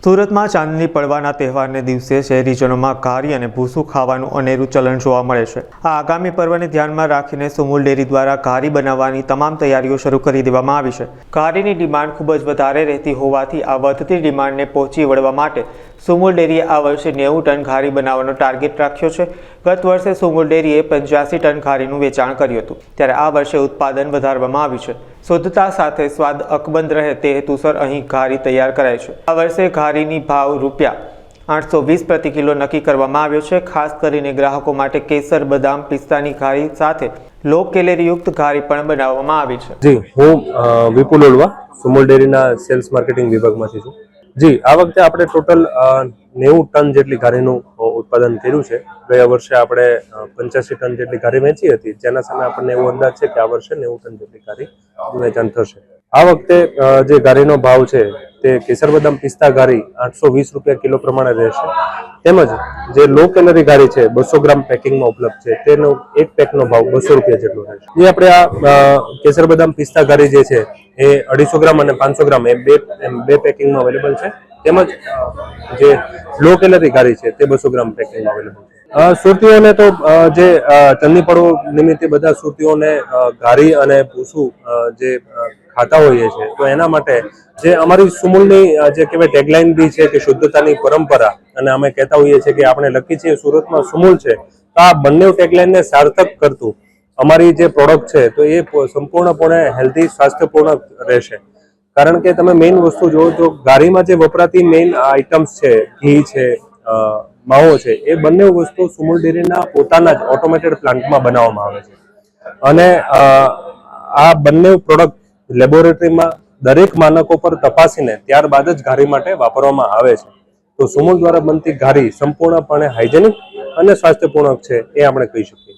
સુરતમાં ચાંદની પડવાના તહેવારને દિવસે શહેરીજનોમાં ઘારી અને ભૂસું ખાવાનું અનેરું ચલણ જોવા મળે છે। આ આગામી પર્વને ધ્યાનમાં રાખીને સુમુલ ડેરી દ્વારા ઘારી બનાવવાની તમામ તૈયારીઓ શરૂ કરી દેવામાં આવી છે। ઘારીની ડિમાન્ડ ખૂબ જ વધારે રહેતી હોવાથી આ વધતી ડિમાન્ડને પહોંચી વળવા માટે સુમુલ ડેરીએ આ વર્ષે 90 ટન ઘારી બનાવવાનો ટાર્ગેટ રાખ્યો છે। ગત વર્ષે સુમુલ ડેરીએ 85 ટન ઘારીનું વેચાણ કર્યું હતું, ત્યારે આ વર્ષે ઉત્પાદન વધારવામાં આવ્યું છે। શુદ્ધતા સાથે સ્વાદ અકબંધ રહે તે હેતુસર અહીં ઘારી તૈયાર કરાય છે। આ વર્ષે ઘારીની ભાવ ₹820 પ્રતિ કિલો નક્કી કરવામાં આવ્યો છે। ખાસ કરીને ગ્રાહકો માટે કેસર, બદામ, પિસ્તાની ઘારી સાથે લો કેલેરીયુક્ત ઘારી પણ બનાવવામાં આવી છે। જી, હું વિપુલ ઓલવા સુમુલ ડેરીના સેલ્સ માર્કેટિંગ વિભાગમાંથી છું। જી, આ વખતે આપણે ટોટલ 90 ટન જેટલી ઘારીનું ઉત્પાદન કર્યું છે। ગયા વર્ષે આપણે 85 ટન જેટલી ઘારી વેચી હતી, જેના સામે આપણને એવો અંદાજ છે કે આ વર્ષે 90 ટન જેટલી ઘારી વેચાણ થશે। આ વખતે જે ઘારીનો ભાવ છે તે કેસર બદામ પિસ્તા ઘારી ₹820 કિલો પ્રમાણે રહેશે, તેમજ જે લો કેલરી ઘારી છે 200 ગ્રામ પેકિંગમાં ઉપલબ્ધ છે તેનો એક પેકનો ભાવ ₹200 જેટલો રહેશે। જે આપણે આ કેસર બદામ પિસ્તા ઘારી જે છે એ 250 ગ્રામ અને 500 ગ્રામ એ બે પેકિંગમાં અવેલેબલ છે, તેમજ જે લો કેલરી ઘારી છે તે 200 ગ્રામ પેકિંગમાં અવેલેબલ છે। સુરતીઓને તો જે ચંદની પડવો નિમિત્તે બધા સુરતીઓને ઘારી અને ભૂસું જે ખાતા હોઈએ છે, તો એના માટે જે અમારી સુમુલની જે કહેવાય ટેગલાઇન બી છે કે શુદ્ધતાની પરંપરા, અને અમે કહેતા હોઈએ છીએ કે આપણે લખી છીએ સુરતમાં સુમુલ છે, તો આ બંને ટેગલાઇનને સાર્થક કરતું અમારી જે પ્રોડક્ટ છે તો એ સંપૂર્ણપણે હેલ્ધી, સ્વાસ્થ્યપૂર્ણ રહેશે। કારણ કે તમે મેઇન વસ્તુ જુઓ તો ઘારીમાં જે વપરાતી મેઇન આઇટમ્સ છે, ઘી છે, માવો છે, એ બંને વસ્તુ સુમુલ ડેરીના પોતાના જ ઓટોમેટેડ પ્લાન્ટમાં બનાવવામાં આવે છે, અને આ બંને પ્રોડક્ટ લેબોરેટરીમાં દરેક માનકો પર તપાસીને ત્યારબાદ જ ઘારી માટે વાપરવામાં આવે છે। તો સુમુલ દ્વારા બનતી ઘારી સંપૂર્ણપણે હાઇજેનિક અને સ્વાસ્થ્યપૂર્ણ છે, એ આપણે કહી શકીએ।